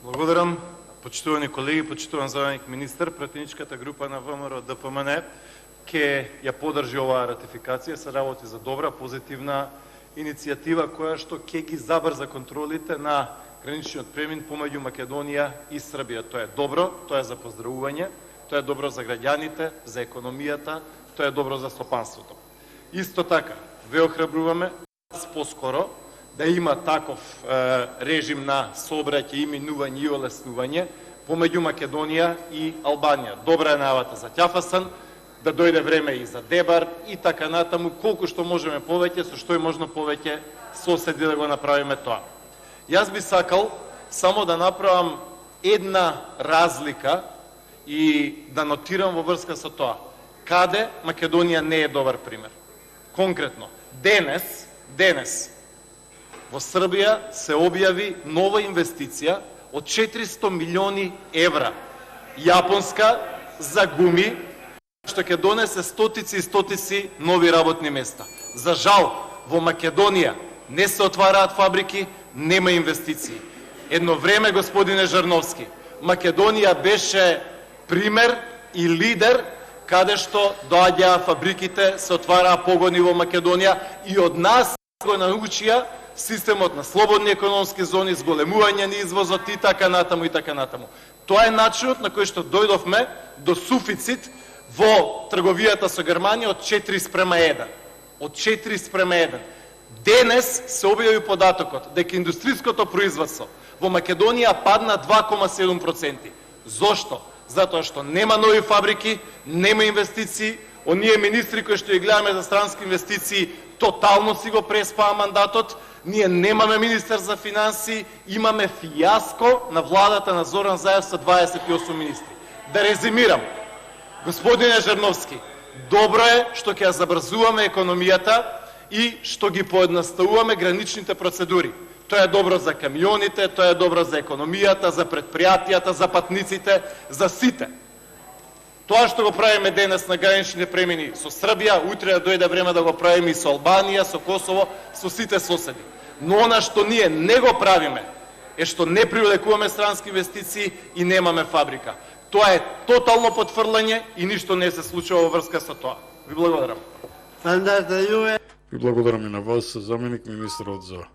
Благодарам, почитувани колеги, почитуван заменик министер. Пратеничката група на ВМРО ДПМН ќе ја подржи оваа ратификација, се работи за добра, позитивна иницијатива која што ќе ги забрза контролите на граничниот премин помеѓу Македонија и Србија. Тоа е добро, тоа е за поздравување, тоа е добро за граѓаните, за економијата, тоа е добро за стопанството. Исто така, ве охрабруваме поскоро да има таков режим на сообраќај и минување и олеснување помеѓу Македонија и Албанија. Добра е најавата за Ќафасан, да дојде време и за Дебар и така натаму, колку што можеме повеќе, со што е можно повеќе соседи да го направиме тоа. Јас би сакал само да направам една разлика и да нотирам во врска со тоа. Каде Македонија не е добар пример? Конкретно, денес во Србија се објави нова инвестиција од 400 милиони евра, јапонска, за гуми, што ќе донесе стотици и стотици нови работни места. За жал, во Македонија не се отвараат фабрики, нема инвестиции. Едно време, господине Жарновски, Македонија беше пример и лидер каде што доаѓаа фабриките, се отвараа погони во Македонија и од нас го научија системот на слободни економски зони, зголемување на извозот и така натаму и така натаму. Тоа е начинот на кој што дојдовме до суфицит во трговијата со Германија од 4:1. Од 4:1. Денес се објави податокот дека индустријското производство во Македонија падна 2,7%. Зошто? Затоа што нема нови фабрики, нема инвестиции, оние министри кои што ги гледаме за странски инвестиции тотално си го преспаа мандатот, ние немаме министер за финансии, имаме фијаско на владата на Зоран Заев со 28 министри. Да резимирам, господине Жарновски, добро е што ќе ја забрзуваме економијата и што ги поедноставуваме граничните процедури. Тоа е добро за камионите, тоа е добро за економијата, за предпријатијата, за патниците, за сите. Тоа што го правиме денес на граничните премини со Србија, утре да дојде време да го правиме и со Албанија, со Косово, со сите соседи. Но она што ние не го правиме е што не привлекуваме странски инвестиции и немаме фабрика. Тоа е тотално потврлање и ништо не се случува во врска со тоа. Ви благодарам. Ви благодарам и на вас, заменик министерот за